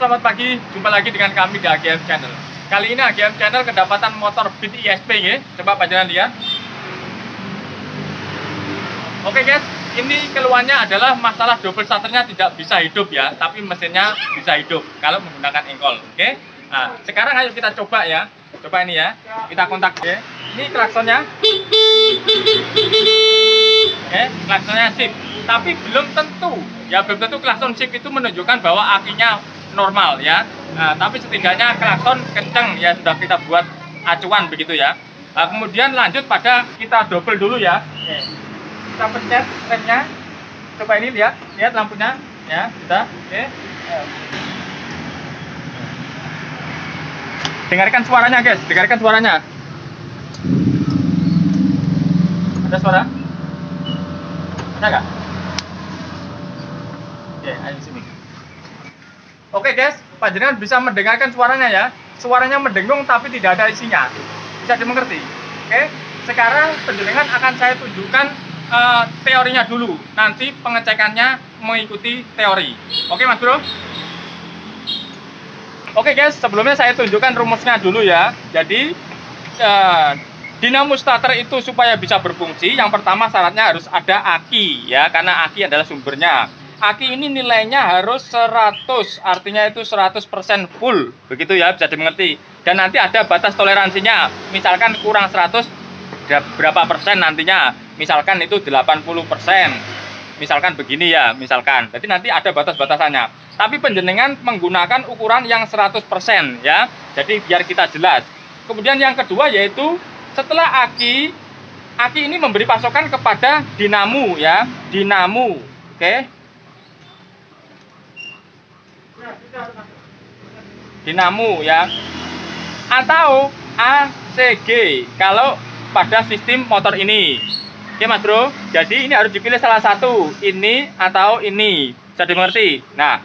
selamat pagi. Jumpa lagi dengan kami di AGM Channel. Kali ini AGM Channel kedapatan motor Beat ISP ya. Coba panjenengan lihat. Oke guys, ini keluhannya adalah masalah double starternya tidak bisa hidup ya, tapi mesinnya bisa hidup kalau menggunakan engkol. Oke. Nah, sekarang ayo kita coba ya. Coba ini ya. Kita kontak. Oke. Ini klaksonnya. Oke, klaksonnya sip. Tapi belum tentu ya, belum tentu klakson sip itu menunjukkan bahwa akinya normal ya. Nah, tapi setidaknya klakson kenceng ya, sudah kita buat acuan begitu ya. Nah, kemudian lanjut pada kita double dulu ya. Oke. Kita pencet remnya. Coba ini lihat lampunya ya, sudah. Oke. Dengarkan suaranya guys, dengarkan suaranya. Ada suara? Ada nggak? Oke, ayo sini. Oke guys, panjenengan bisa mendengarkan suaranya ya. Suaranya mendengung tapi tidak ada isinya. Bisa dimengerti? Oke. Sekarang panjenengan akan saya tunjukkan teorinya dulu. Nanti pengecekannya mengikuti teori. Oke Mas Bro? Oke guys, sebelumnya saya tunjukkan rumusnya dulu ya. Jadi dinamo starter itu supaya bisa berfungsi, yang pertama syaratnya harus ada aki ya, karena aki adalah sumbernya. Aki ini nilainya harus 100, artinya itu 100% full, begitu ya, bisa dimengerti. Dan nanti ada batas toleransinya, misalkan kurang 100 berapa persen nantinya, misalkan itu 80%, misalkan begini ya, misalkan. Jadi nanti ada batas-batasannya. Tapi penjenengan menggunakan ukuran yang 100% ya, jadi biar kita jelas. Kemudian yang kedua yaitu setelah aki ini memberi pasokan kepada dinamo ya, dinamo, oke. Dinamo ya, atau ACG kalau pada sistem motor ini. Oke Mas Bro, jadi ini harus dipilih salah satu, ini atau ini, bisa dimengerti. Nah,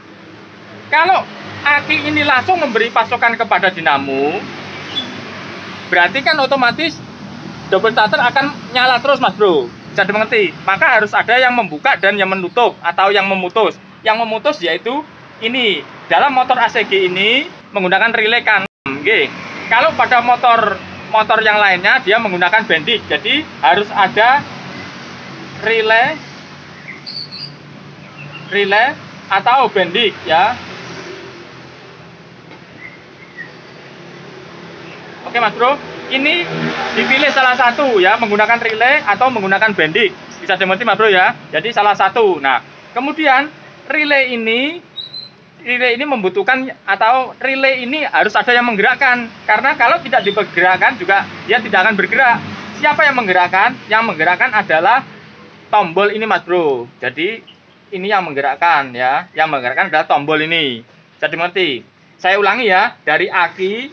kalau aki ini langsung memberi pasokan kepada dinamo, berarti kan otomatis double starter akan nyala terus Mas Bro, bisa dimengerti. Maka harus ada yang membuka dan yang menutup atau yang memutus. Yang memutus yaitu ini, dalam motor ACG ini menggunakan relay kanan. Kalau pada motor yang lainnya dia menggunakan bendik, jadi harus ada relay atau bendik ya. Oke Mas Bro, ini dipilih salah satu ya, menggunakan relay atau menggunakan bendik, bisa dimengerti Mas Bro ya. Jadi salah satu. Nah, kemudian relay ini membutuhkan, atau relay ini harus ada yang menggerakkan, karena kalau tidak digerakkan juga dia tidak akan bergerak. Siapa yang menggerakkan? Yang menggerakkan adalah tombol ini Mas Bro. Jadi ini yang menggerakkan ya, yang menggerakkan adalah tombol ini, bisa dimengerti. Saya ulangi ya, dari aki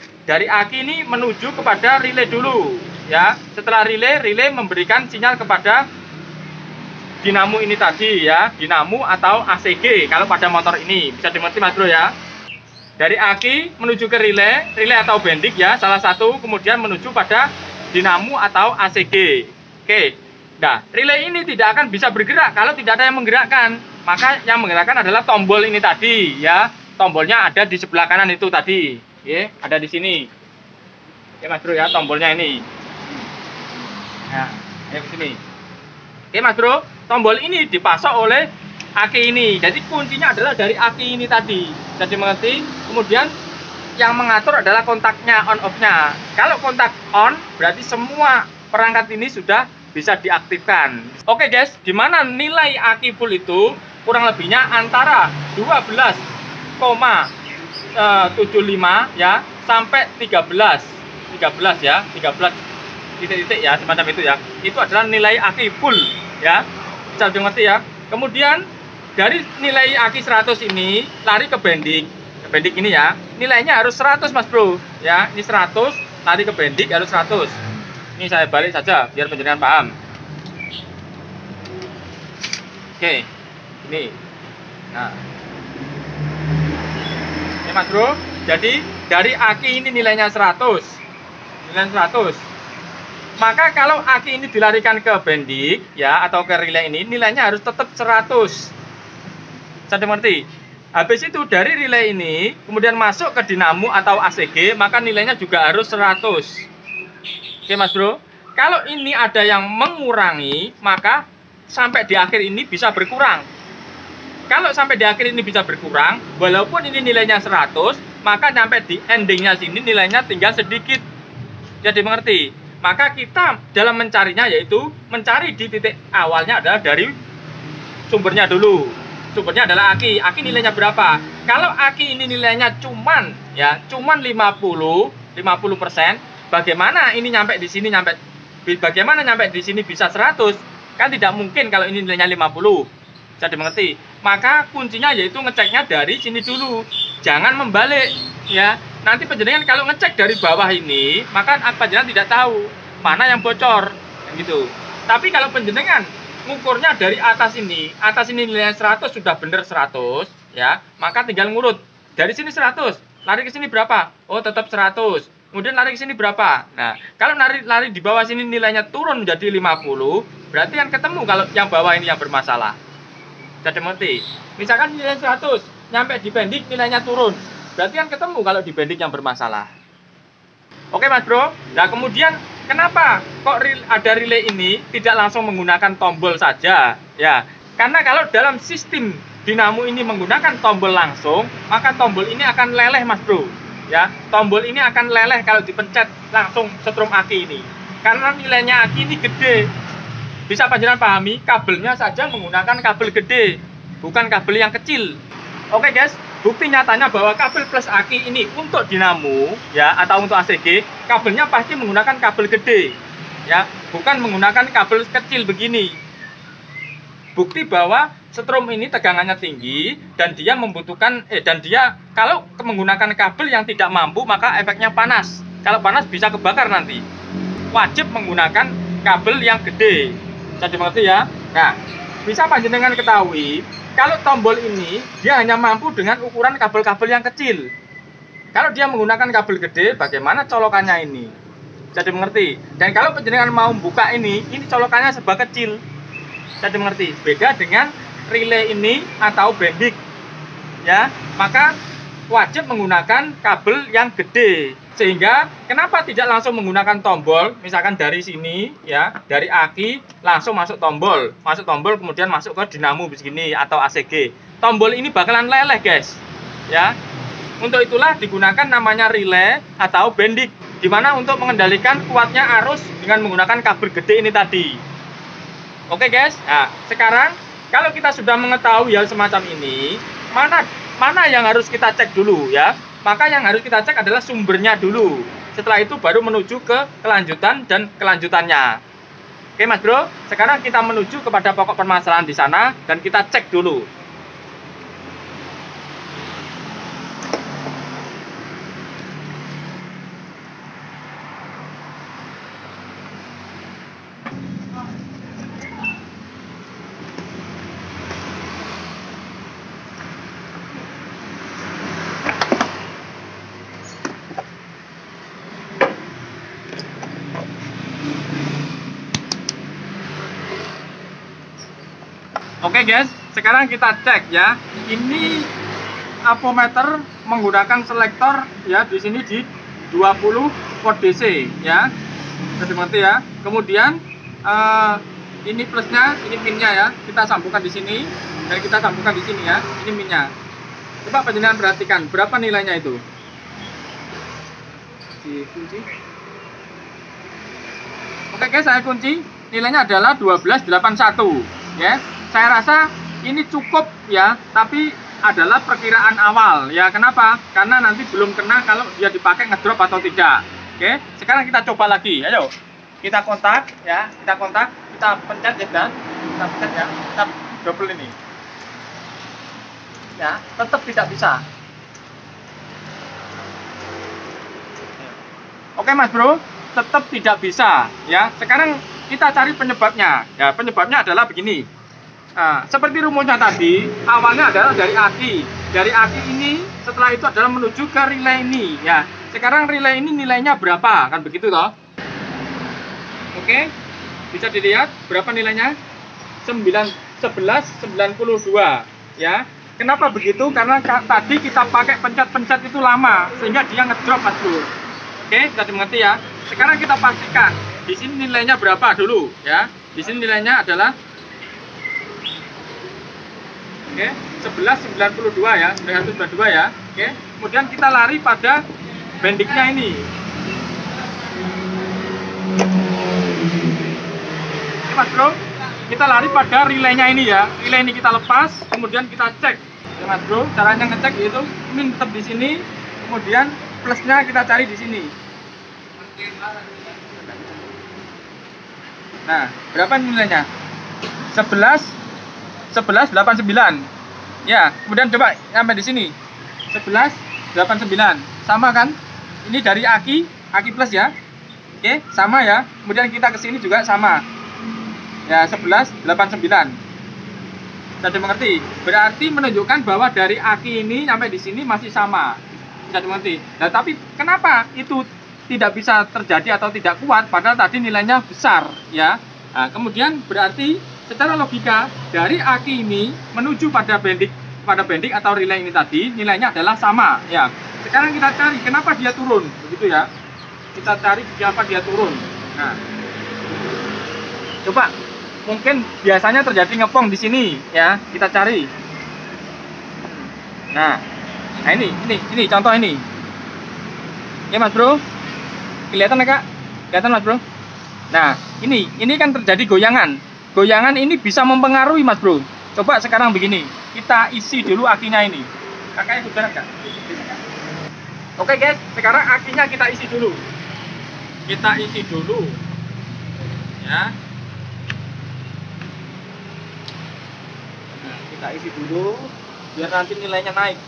ini menuju kepada relay dulu ya. Setelah relay memberikan sinyal kepada dinamo ini tadi ya, dinamo atau ACG kalau pada motor ini, bisa dimengerti Mas Bro ya. Dari aki menuju ke relay atau bendik ya, salah satu, kemudian menuju pada dinamo atau ACG. Oke. Nah, relay ini tidak akan bisa bergerak kalau tidak ada yang menggerakkan. Maka yang menggerakkan adalah tombol ini tadi ya. Tombolnya ada di sebelah kanan itu tadi. Ya, ada di sini. Oke Mas Bro ya, tombolnya ini. Nah, ayo ke sini. Oke Mas Bro, tombol ini dipasok oleh aki ini. Jadi kuncinya adalah dari aki ini tadi. Jadi mengerti? Kemudian yang mengatur adalah kontaknya, on off-nya. Kalau kontak on, berarti semua perangkat ini sudah bisa diaktifkan. Oke guys, di mana nilai aki full itu kurang lebihnya antara 12,75 ya sampai 13 ya, 13 titik-titik ya, semacam itu ya. Itu adalah nilai aki full ya, bisa dimengerti ya. Kemudian dari nilai aki 100 ini lari ke bendik ini ya, nilainya harus 100 Mas Bro ya. Ini 100 lari ke bendik harus 100. Ini saya balik saja biar penjelasan paham. Oke, ini. Nah, ini Mas Bro, jadi dari aki ini nilainya 100, nilai 100. Maka kalau aki ini dilarikan ke bendik ya, atau ke relay ini, nilainya harus tetap 100. Bisa dimengerti? Habis itu dari relay ini kemudian masuk ke dinamo atau ACG, maka nilainya juga harus 100. Oke Mas Bro. Kalau ini ada yang mengurangi, maka sampai di akhir ini bisa berkurang. Kalau sampai di akhir ini bisa berkurang, walaupun ini nilainya 100, maka sampai di endingnya sini nilainya tinggal sedikit. Jadi mengerti? Maka kita dalam mencarinya yaitu mencari di titik awalnya adalah dari sumbernya dulu. Sumbernya adalah aki. Aki nilainya berapa? Kalau aki ini nilainya cuman 50%, bagaimana ini nyampe di sini bagaimana nyampe di sini bisa 100? Kan tidak mungkin kalau ini nilainya 50. Jadi mengerti? Maka kuncinya yaitu ngeceknya dari sini dulu. Jangan membalik ya. Nanti penjenengan kalau ngecek dari bawah ini, maka penjenengan tidak tahu mana yang bocor gitu. Tapi kalau penjenengan ngukurnya dari atas ini nilainya 100 sudah benar 100 ya, maka tinggal ngurut. Dari sini 100, lari ke sini berapa? Oh, tetap 100. Kemudian lari ke sini berapa? Nah, kalau lari di bawah sini nilainya turun menjadi 50, berarti yang ketemu kalau yang bawah ini yang bermasalah. Jadi mengerti? Misalkan nilai 100, nyampe di pending nilainya turun. Berarti kan ketemu kalau di pending yang bermasalah. Oke Mas Bro. Nah kemudian kenapa kok ada relay ini tidak langsung menggunakan tombol saja? Ya, karena kalau dalam sistem dinamo ini menggunakan tombol langsung, maka tombol ini akan leleh Mas Bro. Ya, tombol ini akan leleh kalau dipencet langsung setrum aki ini. Karena nilainya aki ini gede. Bisa panjenengan pahami, kabelnya saja menggunakan kabel gede, bukan kabel yang kecil. Oke guys, bukti nyatanya bahwa kabel plus aki ini untuk dinamo ya atau untuk ACG, kabelnya pasti menggunakan kabel gede. Ya, bukan menggunakan kabel kecil begini. Bukti bahwa setrum ini tegangannya tinggi dan dia membutuhkan kalau menggunakan kabel yang tidak mampu maka efeknya panas. Kalau panas bisa kebakar nanti. Wajib menggunakan kabel yang gede. Jadi mengerti ya? Nah, bisa panjenengan ketahui kalau tombol ini dia hanya mampu dengan ukuran kabel-kabel yang kecil. Kalau dia menggunakan kabel gede, bagaimana colokannya ini? Jadi mengerti? Dan kalau panjenengan mau buka ini colokannya serba kecil. Jadi mengerti? Beda dengan relay ini atau bendik. Ya, maka wajib menggunakan kabel yang gede. Sehingga kenapa tidak langsung menggunakan tombol, misalkan dari sini ya, dari aki langsung masuk tombol kemudian masuk ke dinamo begini atau ACG. Tombol ini bakalan leleh guys. Ya. Untuk itulah digunakan namanya relay atau bendik, dimana untuk mengendalikan kuatnya arus dengan menggunakan kabel gede ini tadi. Oke guys. Nah, sekarang kalau kita sudah mengetahui hal semacam ini, mana yang harus kita cek dulu ya? Maka yang harus kita cek adalah sumbernya dulu. Setelah itu baru menuju ke kelanjutan dan kelanjutannya. Oke Mas Bro, sekarang kita menuju kepada pokok permasalahan di sana dan kita cek dulu. Oke guys, sekarang kita cek ya. Ini ampometer menggunakan selektor ya, di sini di 20 volt DC ya. Jadi mengerti ya. Kemudian ini plusnya, ini minnya ya. Kita sambungkan di sini dan kita sambungkan di sini ya. Ini minnya. Coba panjenengan perhatikan berapa nilainya itu. Dikunci. Oke guys, saya kunci. Nilainya adalah 1281 ya. Saya rasa ini cukup ya, tapi adalah perkiraan awal ya. Kenapa? Karena nanti belum kena kalau dia dipakai ngedrop atau tidak. Oke, sekarang kita coba lagi. Ayo, kita kontak ya, kita pencet ya dan kita pencet ya, kita double ini. Ya, tetap tidak bisa. Oke Mas Bro, tetap tidak bisa ya. Sekarang kita cari penyebabnya. Ya, penyebabnya adalah begini. Nah, seperti rumusnya tadi, awalnya adalah dari aki. Dari aki ini, setelah itu adalah menuju ke relay ini. Ya, sekarang relay ini nilainya berapa? Kan begitu toh? Oke, bisa dilihat berapa nilainya? 1192. Ya, Kenapa begitu? Karena tadi kita pakai pencet-pencet itu lama sehingga dia ngedrop, Mas Bro. Oke, sudah dimengerti ya. Sekarang kita pastikan di sini nilainya berapa dulu ya. Di sini nilainya adalah 1192 ya, 1192 ya. Oke. Kemudian kita lari pada bendiknya ini. Oke, Mas Bro. Kita lari pada relaynya ini ya. Relay ini kita lepas, kemudian kita cek. Ya, Mas Bro, caranya ngecek itu min tetap di sini, kemudian plusnya kita cari di sini. Nah, berapa nilainya? 1189. Ya, kemudian coba sampai di sini. 1189. Sama kan? Ini dari aki plus ya. Oke, sama ya. Kemudian kita ke sini juga sama. Ya, 1189. Sudah dimengerti? Berarti menunjukkan bahwa dari aki ini sampai di sini masih sama. Sudah dimengerti? Nah, tapi kenapa itu tidak bisa terjadi atau tidak kuat padahal tadi nilainya besar ya? Nah, kemudian berarti secara logika dari aki ini menuju pada bendik atau relay ini tadi nilainya adalah sama ya. Sekarang kita cari kenapa dia turun, begitu ya. Kita cari kenapa dia turun. Nah, coba mungkin biasanya terjadi ngepong di sini ya. Kita cari. Nah ini contoh ini. Ya, Mas Bro. Kelihatan ya, Kak? Kelihatan, Mas Bro? Nah, ini kan terjadi goyangan. Goyangan ini bisa mempengaruhi, Mas Bro. Coba sekarang begini, kita isi dulu akinya ini. Kakaknya sudah enggak? Oke, guys, sekarang akinya kita isi dulu. Kita isi dulu. Ya. Nah, kita isi dulu biar nanti nilainya naik.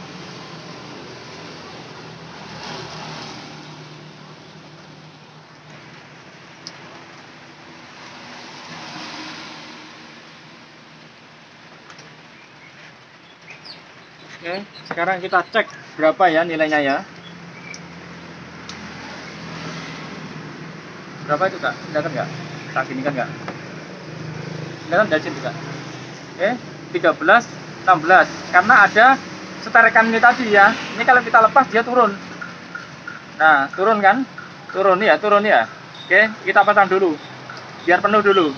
Oke, sekarang kita cek berapa ya nilainya ya. Berapa itu, Kak? Kelihatan nggak? Tak gini kan nggak? Kelihatan dari sini, Kak? Oke, 13, 16. Karena ada seterekan ini tadi ya. Ini kalau kita lepas dia turun. Nah, turun kan? Turun ya. Oke, kita pasang dulu. Biar penuh dulu.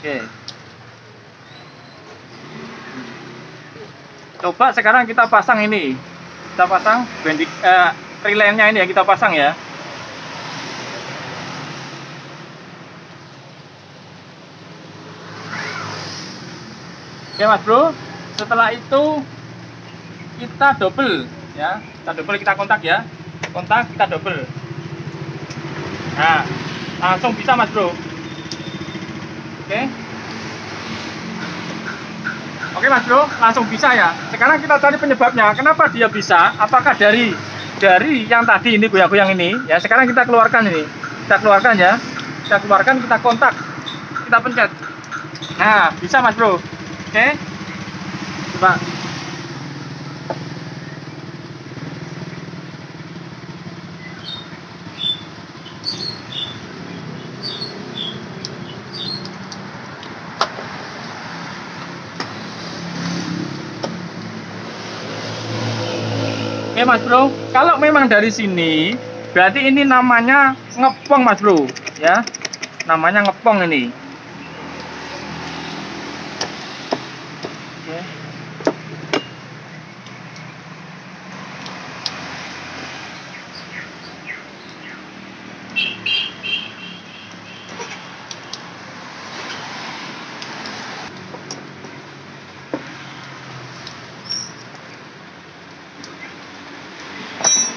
Oke. Coba sekarang kita pasang ini. Kita pasang bendik relaynya ini ya, kita pasang ya. Oke, Mas Bro. Setelah itu kita double ya. Kita kontak ya. Kontak, kita double. Nah, langsung bisa, Mas Bro. Oke. Oke, Mas Bro, langsung bisa ya. Sekarang kita cari penyebabnya. Kenapa dia bisa? Apakah dari yang tadi ini goyang-goyang ini ya. Sekarang kita keluarkan ini. Kita keluarkan ya. Kita keluarkan, kita kontak. Kita pencet. Nah, bisa, Mas Bro. Oke. Coba. Oke, Mas Bro, kalau memang dari sini berarti ini namanya ngepong, Mas Bro ya. Namanya ngepong ini. Oke.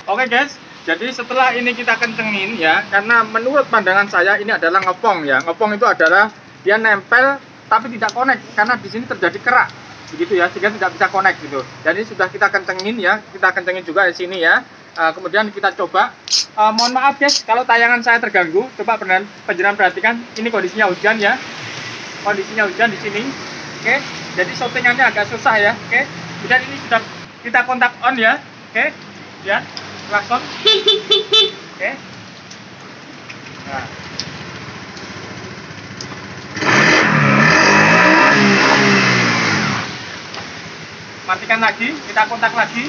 Oke, guys, jadi setelah ini kita kencengin ya, karena menurut pandangan saya ini adalah ngepong ya. Ngepong itu adalah dia nempel tapi tidak connect karena di sini terjadi kerak, begitu ya, sehingga tidak bisa connect gitu. Jadi sudah kita kencengin ya, kita kencengin juga di sini ya. Kemudian kita coba. Mohon maaf, guys, kalau tayangan saya terganggu. Coba penjenengan perhatikan, ini kondisinya hujan ya. Kondisinya hujan di sini. Oke, jadi settingannya agak susah ya. Oke, kemudian ini sudah kita kontak on ya. Oke, ya. Klakson. Oke. Nah. matikan lagi, kita kontak lagi.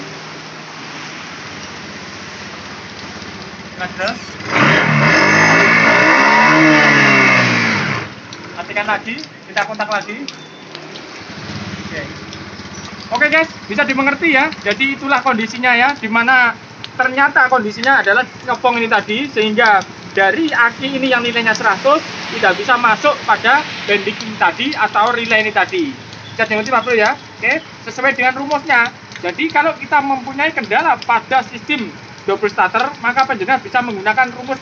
Matikan lagi, kita kontak lagi. Oke guys, bisa dimengerti ya. Jadi itulah kondisinya ya, dimana ternyata kondisinya adalah ngepong ini tadi, sehingga dari aki ini yang nilainya 100 tidak bisa masuk pada bending ini tadi atau relay ini tadi. Bisa dimengerti Pak Bro ya. Oke, sesuai dengan rumusnya. Jadi kalau kita mempunyai kendala pada sistem double starter, maka penjenengan bisa menggunakan rumus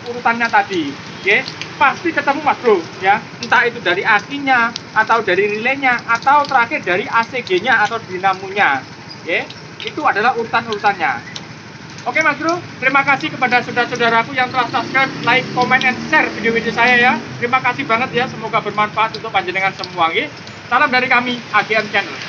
urutannya tadi. Oke, pasti ketemu Mas Bro ya. Entah itu dari akinya atau dari relaynya atau terakhir dari ACG-nya atau dinamonya. Oke, itu adalah urutan-urutannya. Oke Mas Bro, terima kasih kepada saudara-saudaraku yang telah subscribe, like, comment, and share video-video saya ya. Terima kasih banget ya, semoga bermanfaat untuk panjenengan semua. Salam dari kami, AGM Channel.